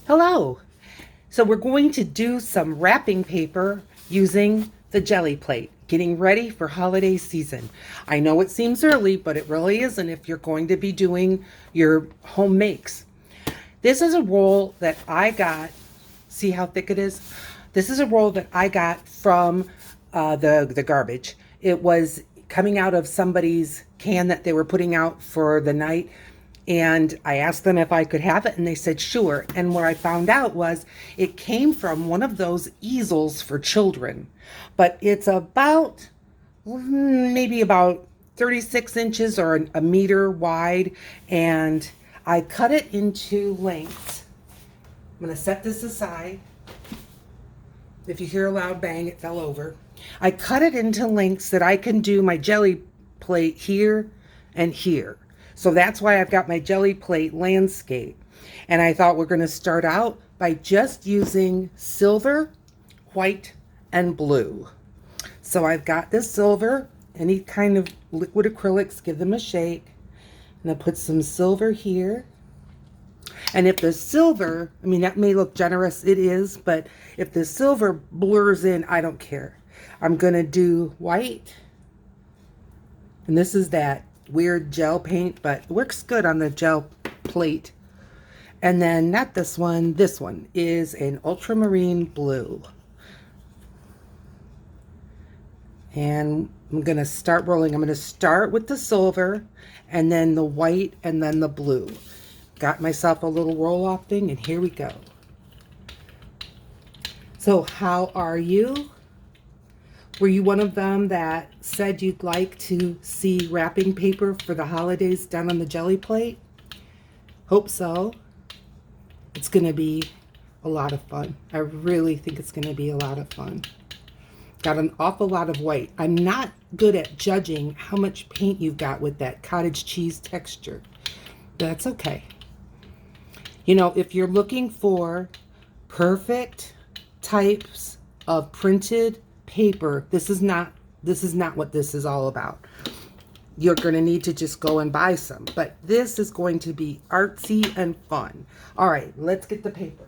Hello. So we're going to do some wrapping paper using the jelly plate, getting ready for holiday season. I know it seems early, but it really isn't if you're going to be doing your home makes. This is a roll that I got. See how thick it is? This is a roll that I got from the garbage. It was coming out of somebody's can that they were putting out for the night. And I asked them if I could have it, and they said sure. And what I found out was it came from one of those easels for children, but it's about maybe about 36 inches or a meter wide, and I cut it into lengths. I'm going to set this aside. If you hear a loud bang, it fell over. I cut it into lengths that I can do my jelly plate here and here. So that's why I've got my jelly plate landscape. And I thought we're going to start out by just using silver, white, and blue. So I've got this silver, any kind of liquid acrylics, give them a shake. And I'll put some silver here. And if the silver, I mean, that may look generous, it is, but if the silver blurs in, I don't care. I'm going to do white. And this is that weird gel paint, but it works good on the gel plate. And then not this one is an ultramarine blue. And I'm going to start rolling. I'm going to start with the silver and then the white and then the blue. Got myself a little roll-off thing, and here we go. So how are you? Were you one of them that said you'd like to see wrapping paper for the holidays done on the jelly plate? Hope so. It's going to be a lot of fun. I really think it's going to be a lot of fun. Got an awful lot of white. I'm not good at judging how much paint you've got with that cottage cheese texture. That's okay. You know, if you're looking for perfect types of printed paper, this is not what this is all about. You're going to need to just go and buy some, but this is going to be artsy and fun. All right, let's get the paper.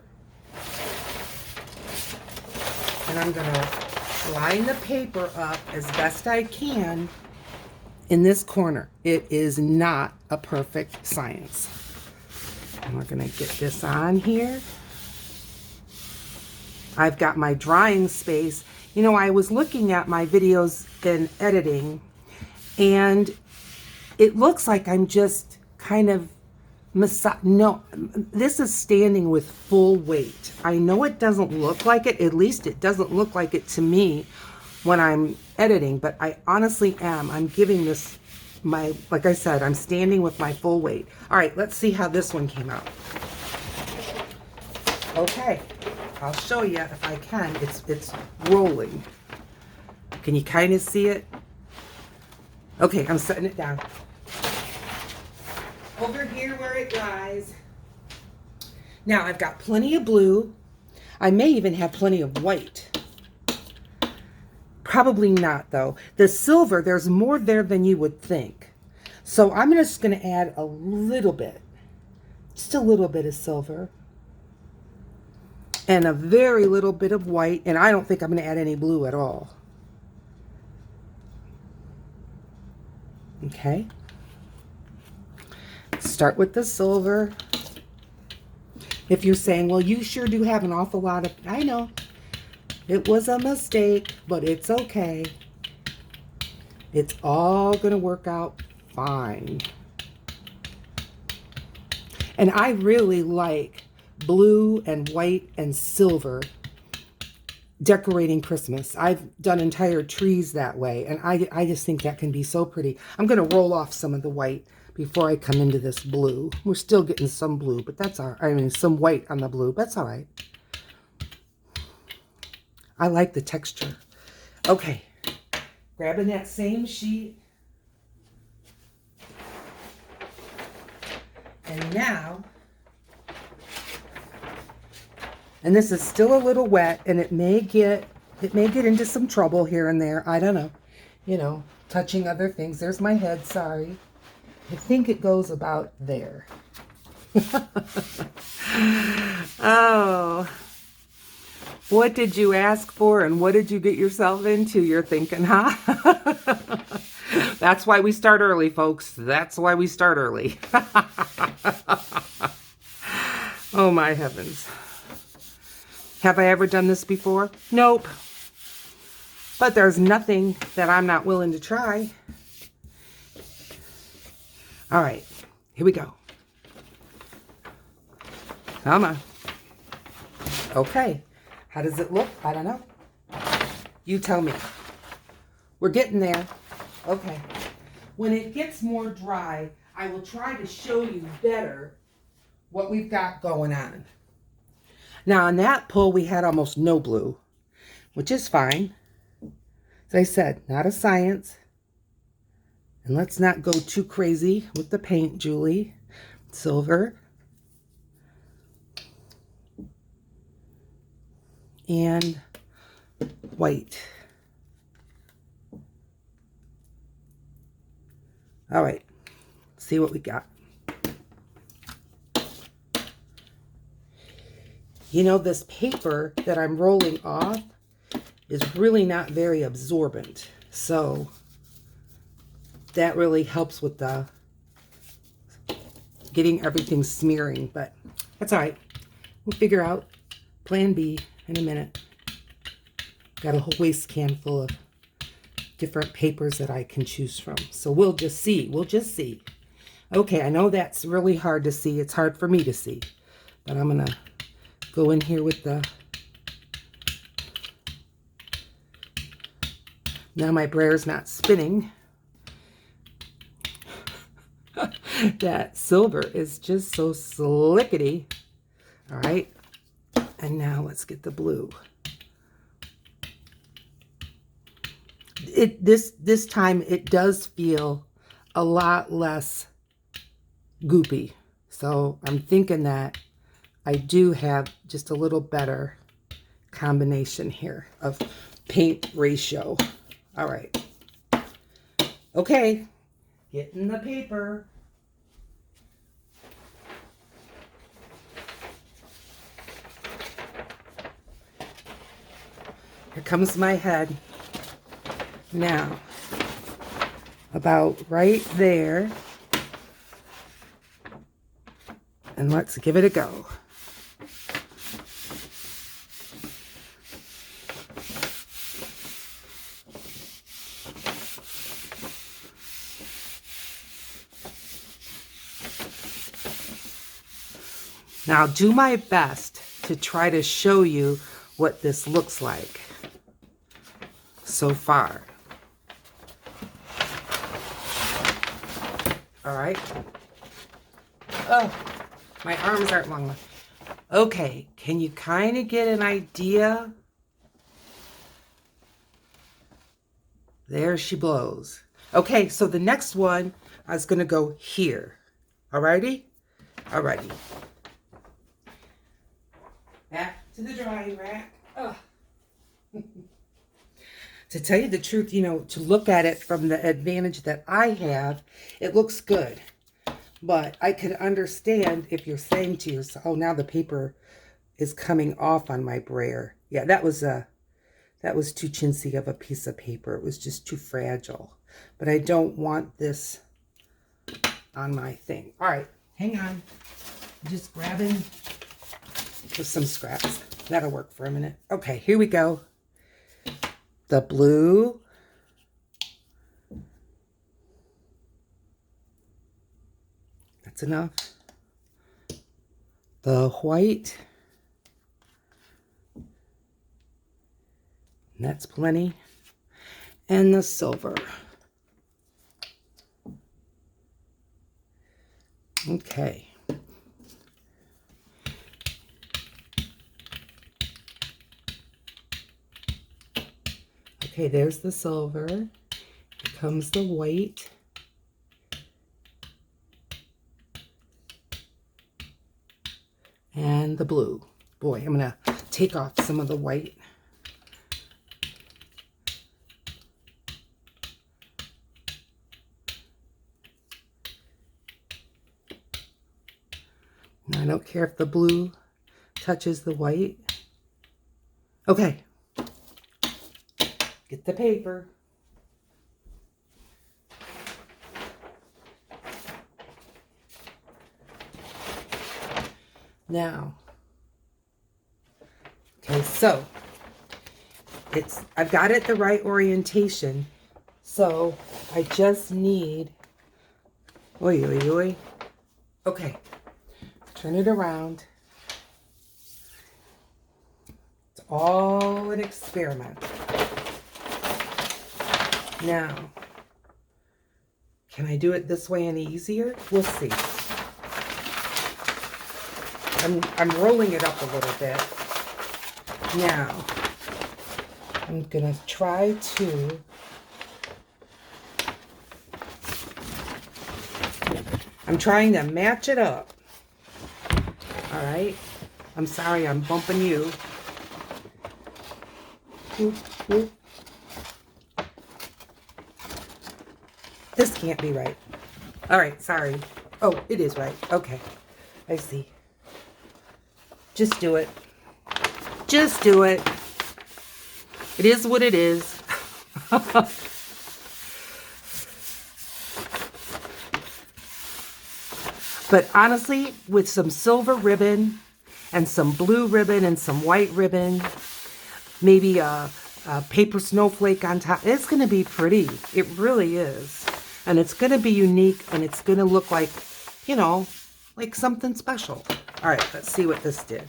And I'm going to line the paper up as best I can in this corner. It is not a perfect science. And we're going to get this on here. I've got my drying space. You know, I was looking at my videos in editing, and it looks like I'm just kind of no, this is standing with full weight. I know it doesn't look like it. At least it doesn't look like it to me when I'm editing, but I honestly am. I'm giving this like I said, I'm standing with my full weight. All right, let's see how this one came out. Okay, I'll show you if I can. It's rolling. Can you kind of see it? Okay, I'm setting it down. Over here where it dries. Now I've got plenty of blue. I may even have plenty of white. Probably not though. The silver, there's more there than you would think. So I'm just going to add a little bit, just a little bit of silver and a very little bit of white. And I don't think I'm going to add any blue at all. Okay. Start with the silver. If you're saying, well, you sure do have an awful lot of, I know. It was a mistake, but it's okay. It's all going to work out fine. And I really like blue and white and silver decorating Christmas. I've done entire trees that way, and I just think that can be so pretty. I'm going to roll off some of the white before I come into this blue. We're still getting some blue, but that's all right. I mean, some white on the blue, but that's all right. I like the texture. Okay, grabbing that same sheet. And now, and this is still a little wet, and it may get into some trouble here and there. I don't know. You know, touching other things. There's my head, sorry. I think it goes about there. Oh, what did you ask for and what did you get yourself into? You're thinking, huh? That's why we start early, folks. That's why we start early. Oh my heavens. Have I ever done this before? Nope. But there's nothing that I'm not willing to try. All right, here we go. Come on. Okay. How does it look? I don't know. You tell me. We're getting there. Okay. When it gets more dry, I will try to show you better what we've got going on. Now, on that pull, we had almost no blue, which is fine. As I said, not a science. And let's not go too crazy with the paint, Julie. Silver. And white. All right, see what we got. You know, this paper that I'm rolling off is really not very absorbent. So that really helps with the getting everything smearing, but that's all right. We'll figure out plan B in a minute. Got a whole waste can full of different papers that I can choose from. So we'll just see. We'll just see. Okay, I know that's really hard to see. It's hard for me to see. But I'm going to go in here with the... Now my braille's not spinning. That silver is just so slickety. All right. And now let's get the blue. This time it does feel a lot less goopy. So I'm thinking that I do have just a little better combination here of paint ratio. All right. Okay. Getting the paper. Here comes my head. Now, about right there. And let's give it a go. Now, I'll do my best to try to show you what this looks like so far. All right. Oh, my arms aren't long enough. Okay, can you kind of get an idea? There she blows. Okay, so the next one I was going to go here. Alrighty? Alrighty. Back to the drying rack. Oh. To tell you the truth, you know, to look at it from the advantage that I have, it looks good. But I could understand if you're saying to yourself, oh, now the paper is coming off on my brayer. Yeah, that was too chintzy of a piece of paper. It was just too fragile. But I don't want this on my thing. All right, hang on. I'm just grabbing with some scraps. That'll work for a minute. Okay, here we go. The blue. That's enough. The white. And that's plenty. And the silver. Okay. Okay, there's the silver. Here comes the white. And the blue. Boy, I'm going to take off some of the white. Now, I don't care if the blue touches the white. Okay. Get the paper. Now, okay, so I've got it the right orientation. So I just need, oi, oi, oi. Okay, turn it around. It's all an experiment. Now, can I do it this way any easier? We'll see. I'm rolling it up a little bit. Now, I'm gonna try to trying to match it up. All right. I'm sorry, I'm bumping you. Whoop, whoop. This can't be right. All right, sorry. Oh, it is right. Okay, I see. Just do it. Just do it. It is what it is. But honestly, with some silver ribbon and some blue ribbon and some white ribbon, maybe a paper snowflake on top, it's going to be pretty. It really is. And it's going to be unique, and it's going to look like, you know, like something special. All right, let's see what this did.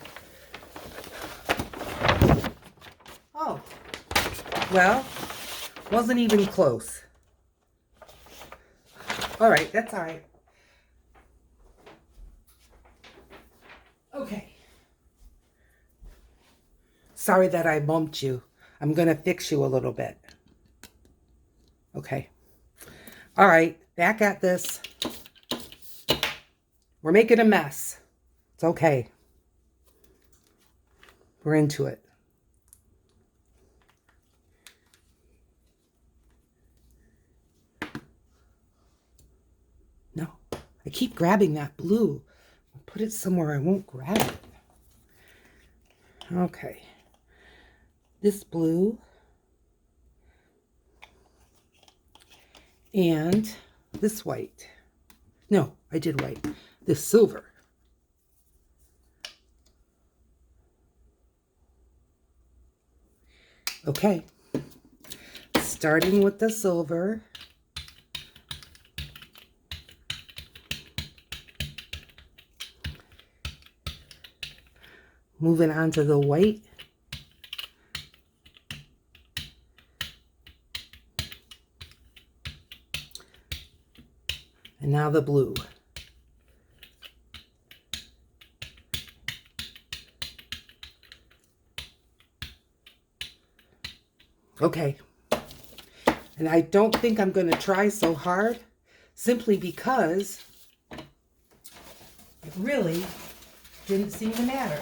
Oh, well, wasn't even close. All right, that's all right. Okay. Sorry that I bumped you. I'm going to fix you a little bit. Okay. All right, back at this. We're making a mess. It's okay. We're into it. No, I keep grabbing that blue. I'll put it somewhere I won't grab it. Okay. This blue. And this white. No, I did white. This silver. Okay. Starting with the silver. Moving on to the white. And now the blue. Okay. And I don't think I'm going to try so hard, simply because it really didn't seem to matter.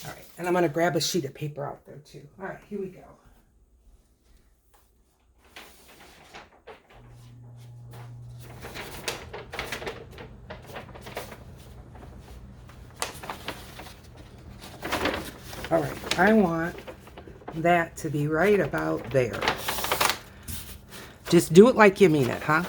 All right. And I'm going to grab a sheet of paper out there too. All right, here we go. All right, I want that to be right about there. Just do it like you mean it, huh?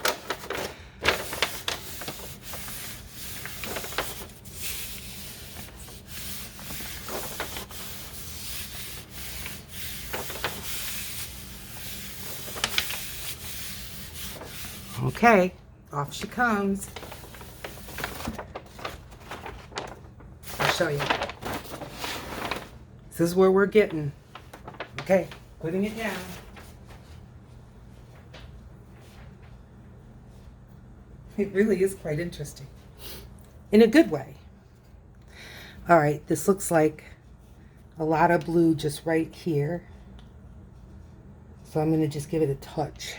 Okay, off she comes. I'll show you. This is where we're getting. Okay, putting it down. It really is quite interesting. In a good way. All right, this looks like a lot of blue just right here. So I'm going to just give it a touch.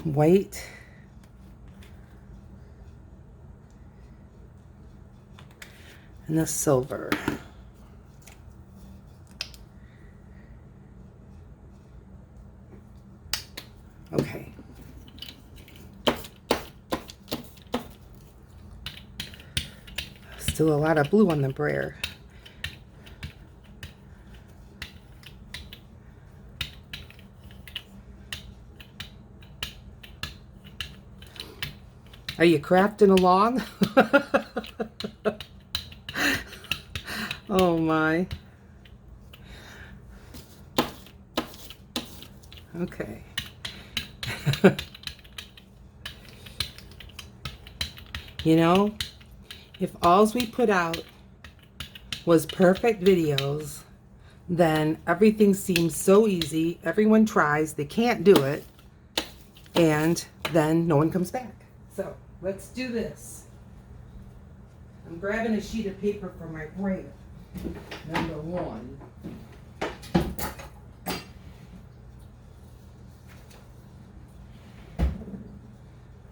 White. And the silver. Okay. Still a lot of blue on the brayer. Are you crafting along? Oh my. Okay. You know, if alls we put out was perfect videos, then everything seems so easy. Everyone tries, they can't do it, and then no one comes back. So let's do this. I'm grabbing a sheet of paper for my brayer. Number one.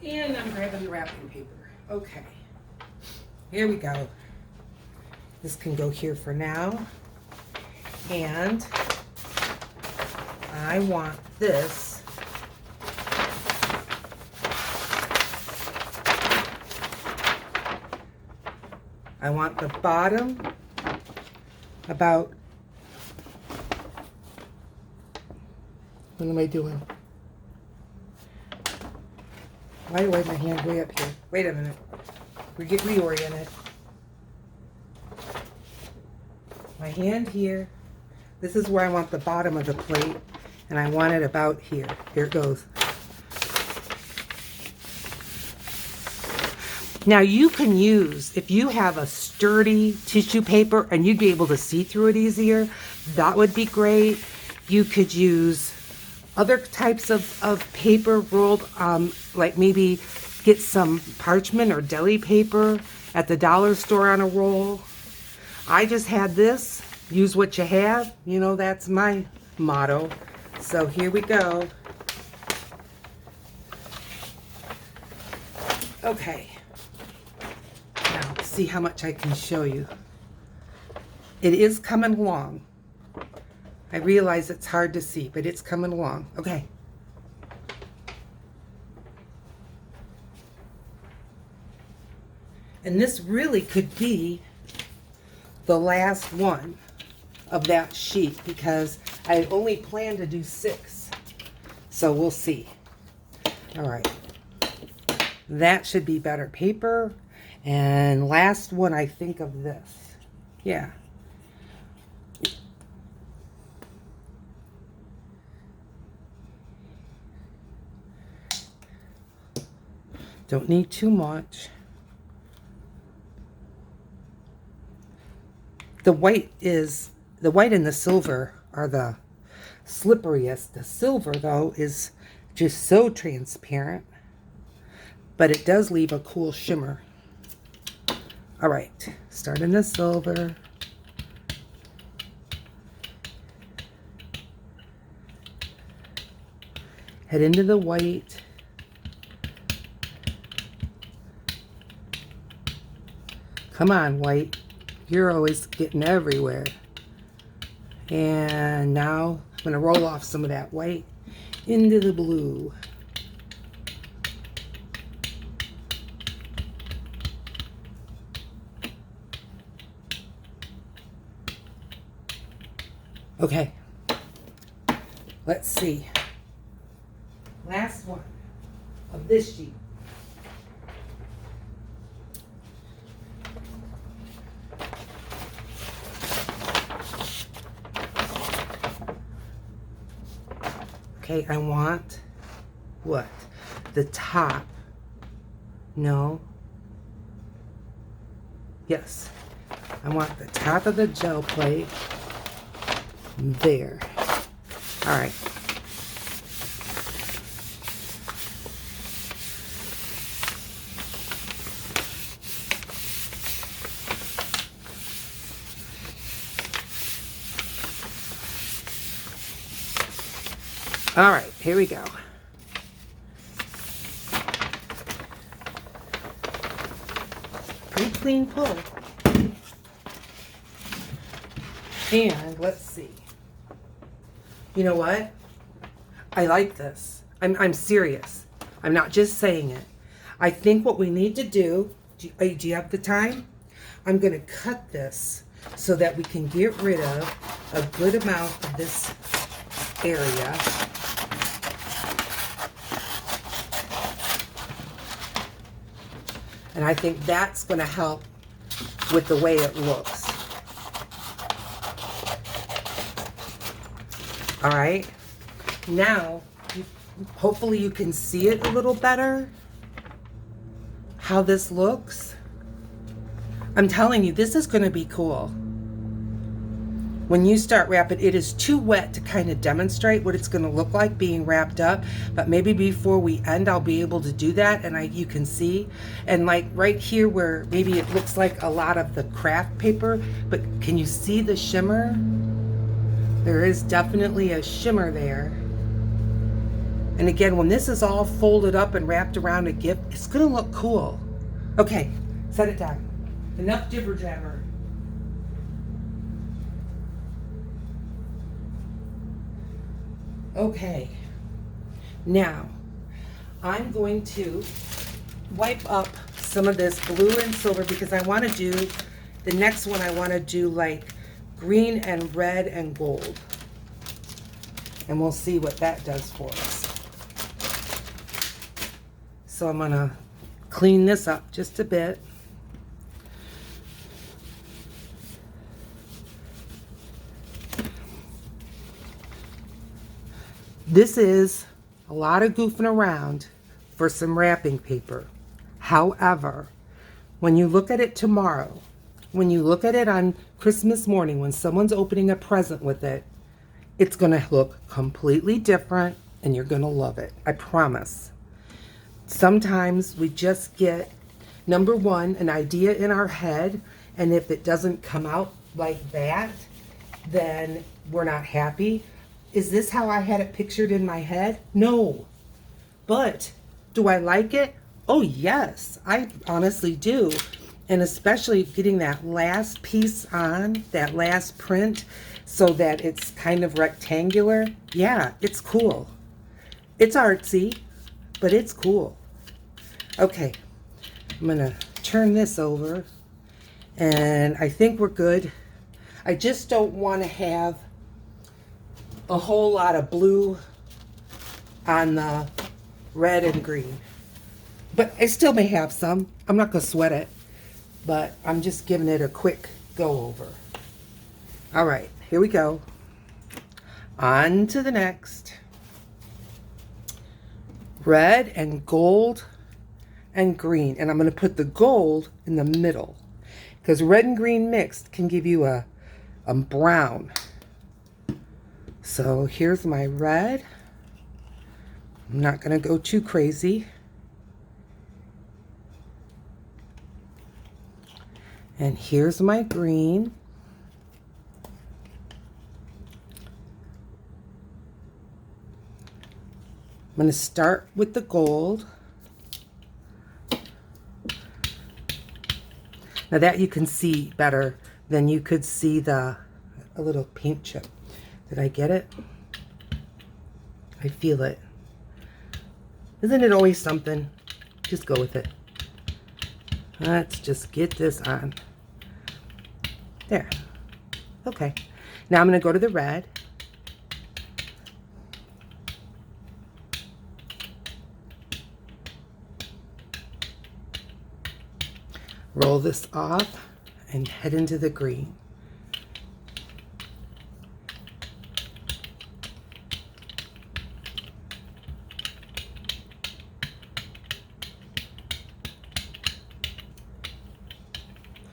And I'm grabbing the wrapping paper. Okay. Here we go. This can go here for now. And I want this I want the bottom about, what am I doing? Why do I have my hand way up here? Wait a minute. We get reoriented. My hand here. This is where I want the bottom of the plate, and I want it about here. Here it goes. Now you can use, if you have a sturdy tissue paper and you'd be able to see through it easier, that would be great. You could use other types of paper rolled, like maybe get some parchment or deli paper at the dollar store on a roll. I just had this. Use what you have. You know, that's my motto. So here we go. Okay. Now, see how much I can show you. It is coming along. I realize it's hard to see, but it's coming along. Okay. And this really could be the last one of that sheet because I only planned to do 6. So we'll see. All right. That should be better paper. And last one, I think of this. Yeah. Don't need too much. The white and the silver are the slipperiest. The silver, though, is just so transparent, but it does leave a cool shimmer. All right, start in the silver. Head into the white. Come on, white. You're always getting everywhere. And now I'm going to roll off some of that white into the blue. Okay. Let's see. Last one of this sheet. Okay, I want what? The top. No. Yes. I want the top of the gel plate there. All right. All right, here we go. Pretty clean pull. And let's see. You know what? I like this. I'm serious. I'm not just saying it. I think what we need to do you have the time? I'm going to cut this so that we can get rid of a good amount of this area. And I think that's going to help with the way it looks. All right. Now, hopefully you can see it a little better, how this looks. I'm telling you, this is going to be cool. When you start wrapping, it is too wet to kind of demonstrate what it's going to look like being wrapped up, but maybe before we end, I'll be able to do that, and you can see. And like right here where maybe it looks like a lot of the craft paper, but can you see the shimmer? There is definitely a shimmer there. And again, when this is all folded up and wrapped around a gift, it's going to look cool. Okay, set it down. Enough jibber jabber. Okay, now I'm going to wipe up some of this blue and silver because I want to do, the next one I want to do like green and red and gold. And we'll see what that does for us. So I'm going to clean this up just a bit. This is a lot of goofing around for some wrapping paper. However, when you look at it tomorrow, when you look at it on Christmas morning, when someone's opening a present with it, it's going to look completely different and you're going to love it. I promise. Sometimes we just get, number one, an idea in our head, and if it doesn't come out like that, then we're not happy. Is this how I had it pictured in my head? No. But do I like it? Oh, yes, I honestly do. And especially getting that last piece on, that last print, so that it's kind of rectangular. Yeah, it's cool. It's artsy, but it's cool. Okay, I'm gonna turn this over, and I think we're good. I just don't want to have a whole lot of blue on the red and green. But I still may have some. I'm not going to sweat it, but I'm just giving it a quick go over. All right, here we go. On to the next. Red and gold and green. And I'm going to put the gold in the middle, because red and green mixed can give you a brown. So here's my red. I'm not going to go too crazy. And here's my green. I'm going to start with the gold. Now that you can see better than you could see a little paint chip. Did I get it? I feel it. Isn't it always something? Just go with it. Let's just get this on. There. Okay. Now I'm going to go to the red. Roll this off and head into the green.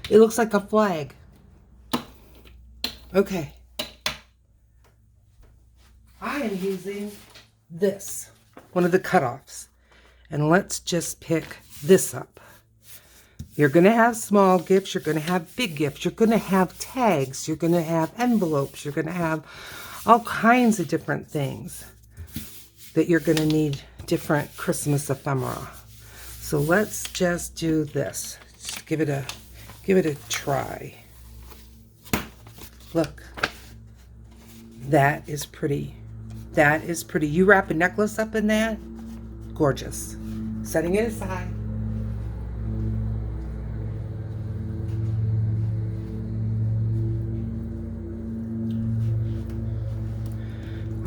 It looks like a flag. Okay. I am using this, one of the cutoffs. And let's just pick this up. You're going to have small gifts. You're going to have big gifts. You're going to have tags. You're going to have envelopes. You're going to have all kinds of different things that you're going to need different Christmas ephemera. So let's just do this. Just give it a try. Look, that is pretty. That is pretty. You wrap a necklace up in that, gorgeous. Setting it aside.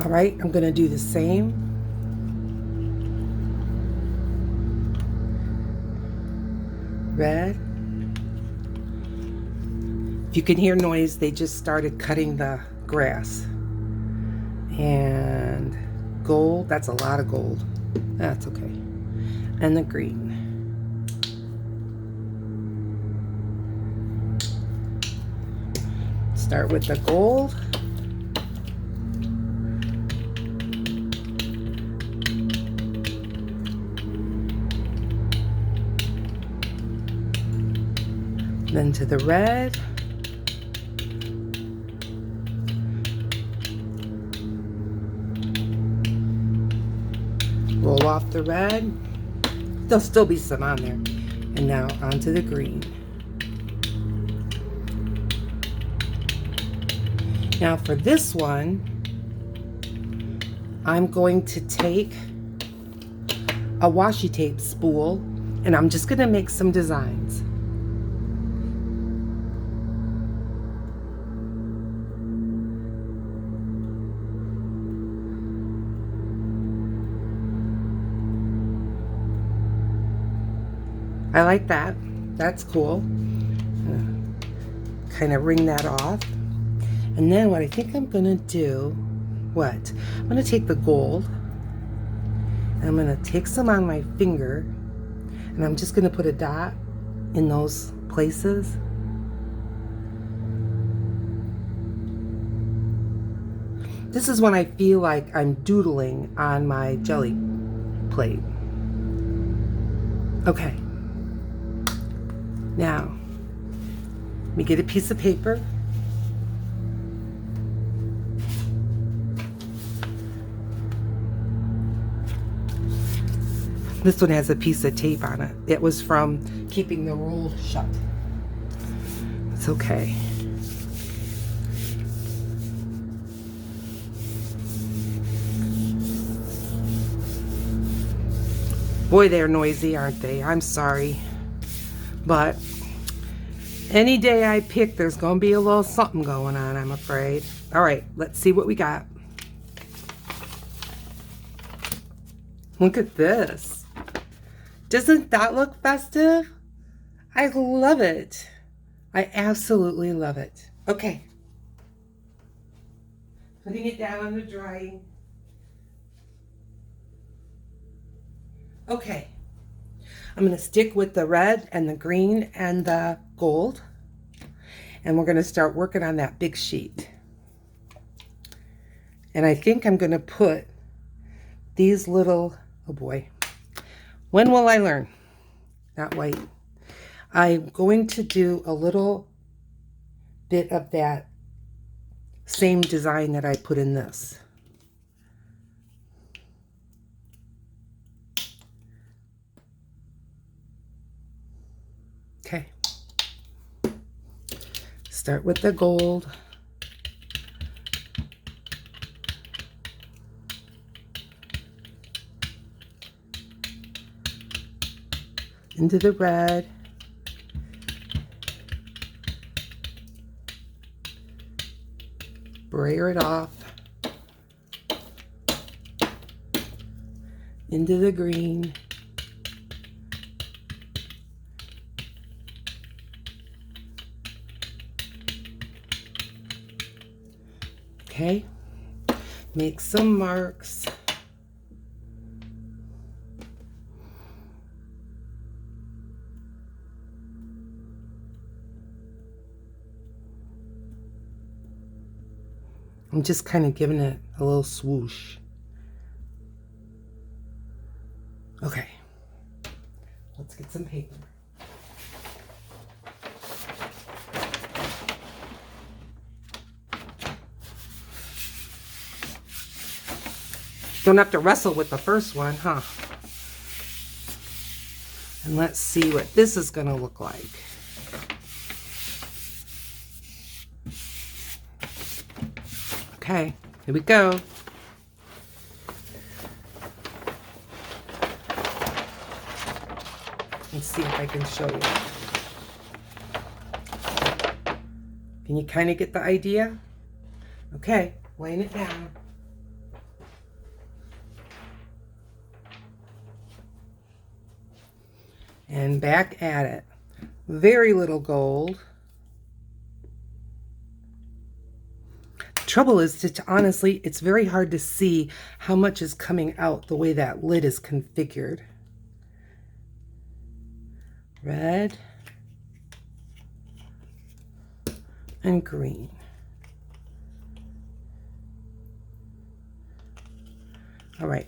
All right, I'm going to do the same. Red. If you can hear noise, they just started cutting the grass. And gold, that's a lot of gold. That's okay. And the green. Start with the gold. Then to the red. Roll off the red. There'll still be some on there. And now onto the green. Now for this one, I'm going to take a washi tape spool and I'm just going to make some designs. I like that. That's cool. Kind of ring that off. And then what I think I'm going to do, I'm going to take the gold, and I'm going to take some on my finger, and I'm just going to put a dot in those places. This is when I feel like I'm doodling on my jelly plate. Okay. Now, let me get a piece of paper. This one has a piece of tape on it. It was from keeping the roll shut. It's okay. Boy, they're noisy, aren't they? I'm sorry. But any day I pick, there's going to be a little something going on, I'm afraid. All right, let's see what we got. Look at this. Doesn't that look festive? I love it. I absolutely love it. Okay. Putting it down on the drying. Okay. I'm going to stick with the red and the green and the gold. And we're going to start working on that big sheet. And I think I'm going to put these little, oh boy. When will I learn? Not wait. I'm going to do a little bit of that same design that I put in this. Okay. Start with the gold. Into the red. Brayer it off. Into the green. Okay, make some marks. I'm just kind of giving it a little swoosh. Okay, let's get some paper. Don't have to wrestle with the first one, huh? And let's see what this is going to look like. Okay, here we go. Let's see if I can show you. Can you kind of get the idea? Okay, laying it down. And back at it. Very little gold. Trouble is, to honestly, it's very hard to see how much is coming out the way that lid is configured. Red and green. All right,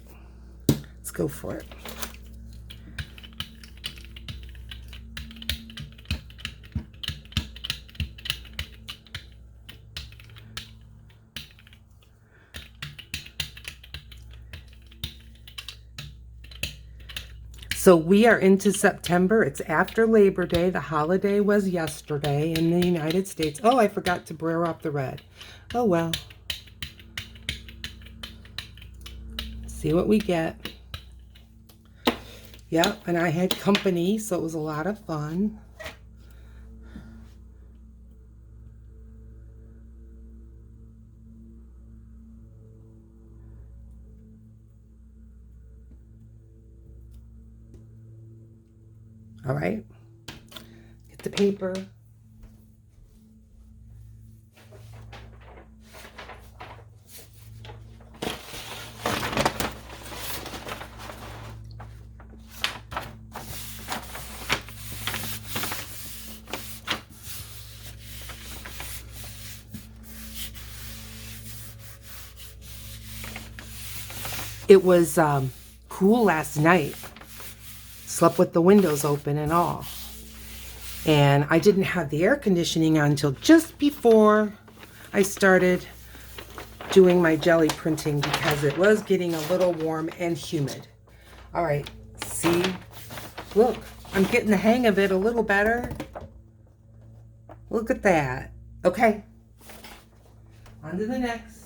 let's go for it. So we are into September. It's after Labor Day. The holiday was yesterday in the United States. Oh, I forgot to brayer off the red. Oh, well. See what we get. Yep, and I had company, so it was a lot of fun. All right, get the paper. It was cool last night. Slept with the windows open and all. And I didn't have the air conditioning on until just before I started doing my jelly printing because it was getting a little warm and humid. All right, see? Look, I'm getting the hang of it a little better. Look at that. Okay, on to the next.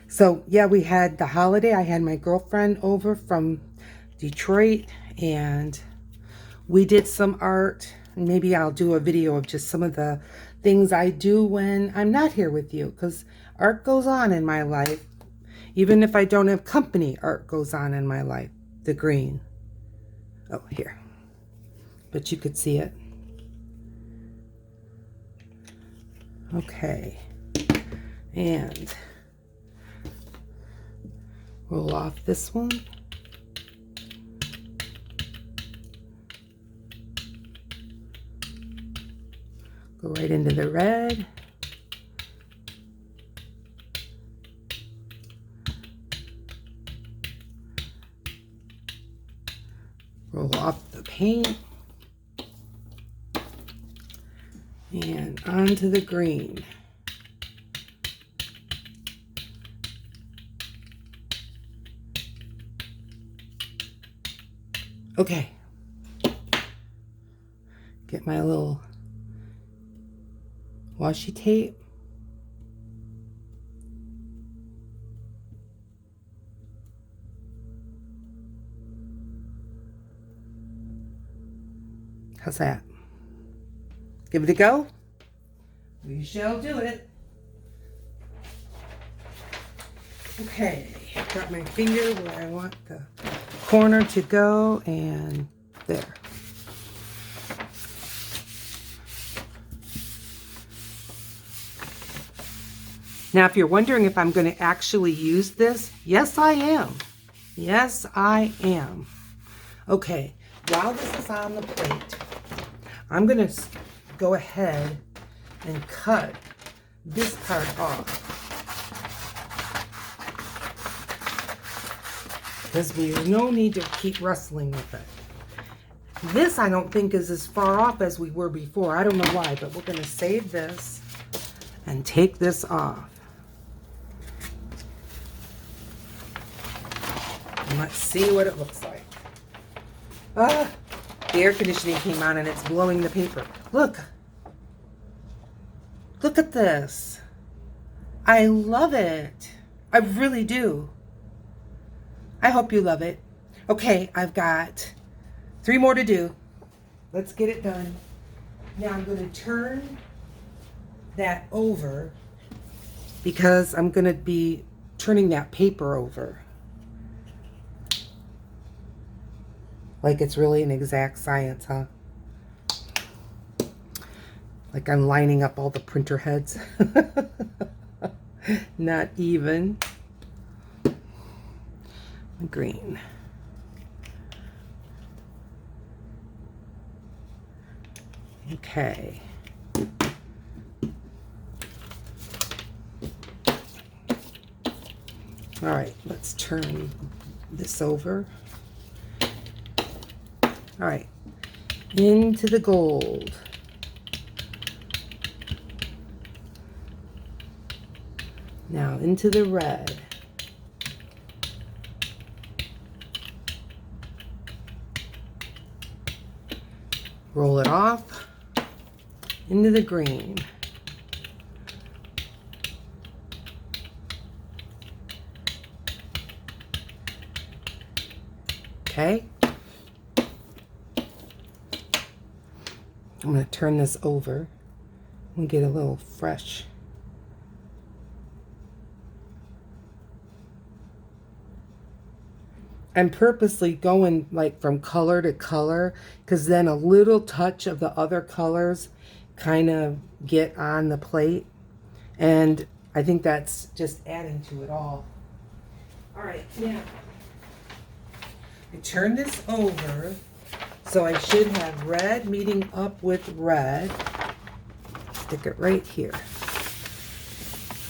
So yeah, we had the holiday. I had my girlfriend over from Detroit and we did some art. Maybe I'll do a video of just some of the things I do when I'm not here with you, because art goes on in my life. Even if I don't have company, art goes on in my life. The green. Oh, here. But you could see it. Okay. And roll off this one. Go right into the red. Roll off the paint. And onto the green. Okay. Get my little washi tape. How's that? Give it a go? We shall do it. Okay, got my finger where I want the corner to go, and there. Now, if you're wondering if I'm going to actually use this, yes, I am. Yes, I am. Okay, while this is on the plate, I'm going to go ahead and cut this part off. Because there's no need to keep wrestling with it. This, I don't think, is as far off as we were before. I don't know why, but we're going to save this and take this off. And let's see what it looks like. Ah, the air conditioning came on and it's blowing the paper. Look. Look at this. I love it. I really do. I hope you love it. Okay, I've got 3 more to do. Let's get it done. Now I'm going to turn that over because I'm going to be turning that paper over. Like it's really an exact science, huh? Like I'm lining up all the printer heads. Not even. Green. Okay. All right, let's turn this over. All right, into the gold. Now into the red. Roll it off into the green. Okay. I'm going to turn this over and get a little fresh. I'm purposely going like from color to color because then a little touch of the other colors kind of get on the plate. And I think that's just adding to it all. All right, now I turn this over. So I should have red meeting up with red. Stick it right here.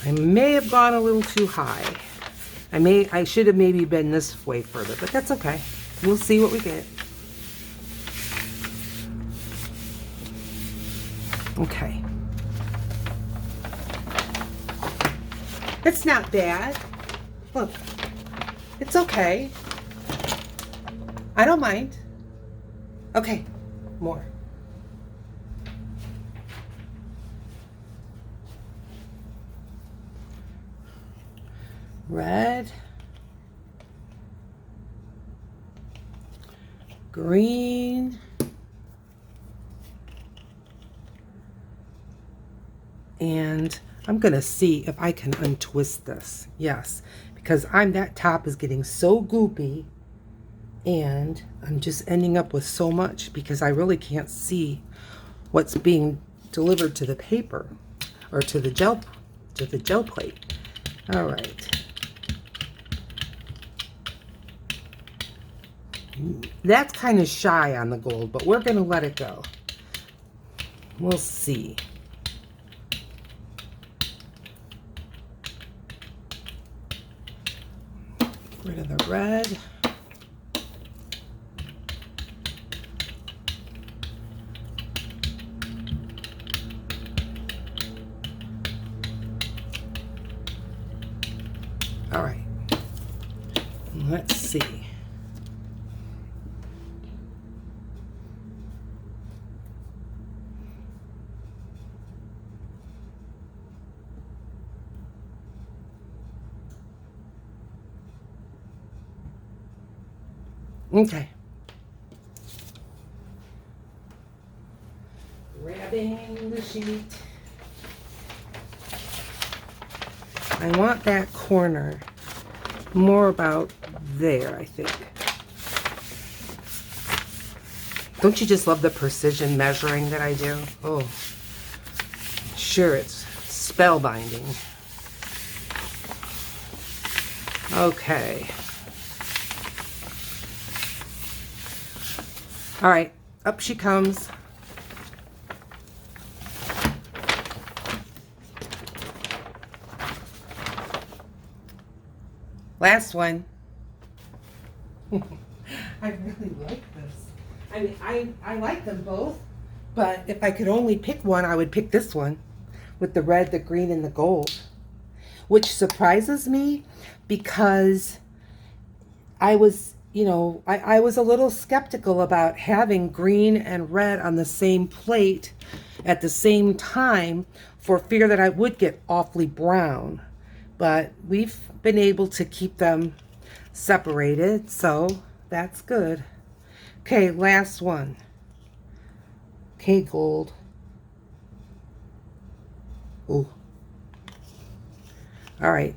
I may have gone a little too high. I should have maybe been this way further, but that's okay. We'll see what we get. Okay. It's not bad. Look, it's okay. I don't mind. Okay, more. Red, green, and I'm gonna see if I can untwist this. Yes, because that top is getting so goopy and I'm just ending up with so much because I really can't see what's being delivered to the paper or to the gel plate. All right. That's kind of shy on the gold, but we're going to let it go. We'll see. Get rid of the red. All right. Let's see. Okay. Grabbing the sheet. I want that corner more about there, I think. Don't you just love the precision measuring that I do? Oh, sure, it's spellbinding. Okay. All right, up she comes. Last one. I really like this. I mean, I like them both, but if I could only pick one, I would pick this one with the red, the green, and the gold, which surprises me because I was, I was a little skeptical about having green and red on the same plate at the same time for fear that I would get awfully brown. But we've been able to keep them separated, so that's good. Okay, last one. Okay, gold. Ooh. All right.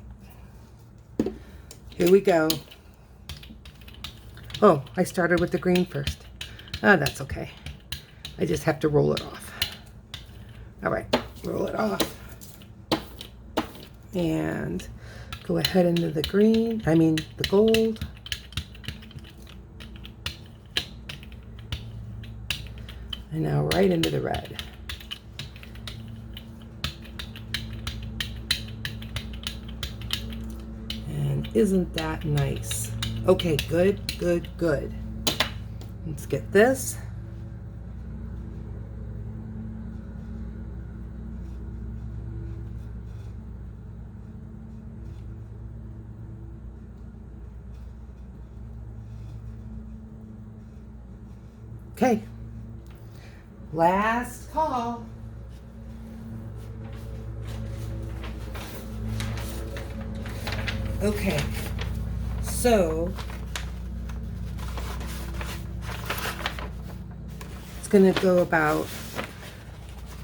Here we go. Oh, I started with the green first. Oh, that's okay. I just have to roll it off. All right, roll it off. And go ahead into the green, the gold. And now right into the red. And isn't that nice? Okay, good, good, good. Let's get this. Okay. Last call. Okay. So it's going to go about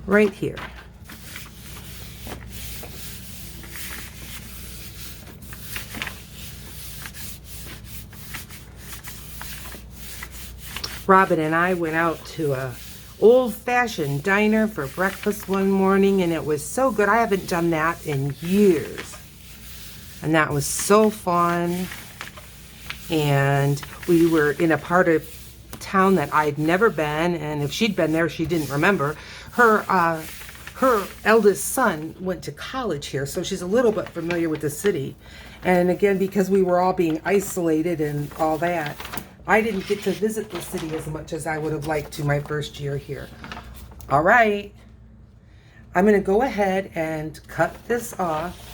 right here. Robin and I went out to a old-fashioned diner for breakfast one morning, and it was so good. I haven't done that in years. And that was so fun. And we were in a part of town that I'd never been, and if she'd been there, she didn't remember. Her eldest son went to college here, so she's a little bit familiar with the city. And again, because we were all being isolated and all that, I didn't get to visit the city as much as I would have liked to my first year here. All right, I'm going to go ahead and cut this off.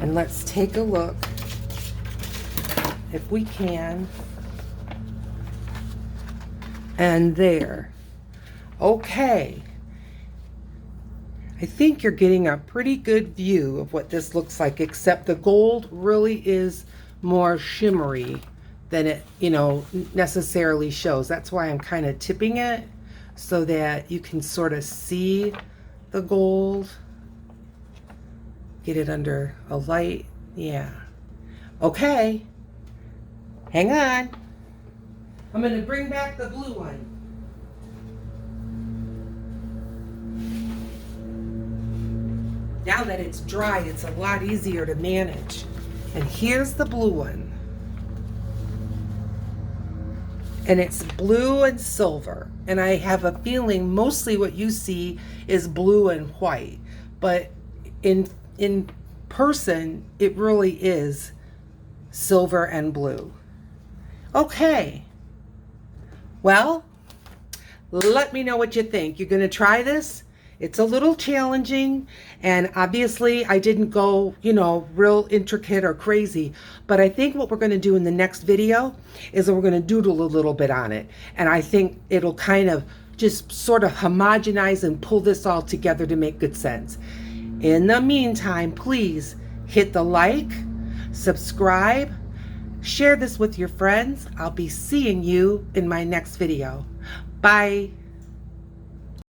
And let's take a look, if we can. And there. Okay. I think you're getting a pretty good view of what this looks like, except the gold really is more shimmery than it, necessarily shows. That's why I'm kind of tipping it so that you can sort of see the gold. Get it under a light. Yeah. Okay. Hang on. I'm going to bring back the blue one. Now that it's dry, it's a lot easier to manage. And here's the blue one. And it's blue and silver. And I have a feeling mostly what you see is blue and white. But in person, it really is silver and blue. Okay. Well, let me know what you think. You're going to try this? It's a little challenging, and obviously I didn't go, real intricate or crazy, but I think what we're going to do in the next video is that we're going to doodle a little bit on it, and I think it'll kind of just sort of homogenize and pull this all together to make good sense. In the meantime, please hit the like, subscribe, share this with your friends. I'll be seeing you in my next video. Bye.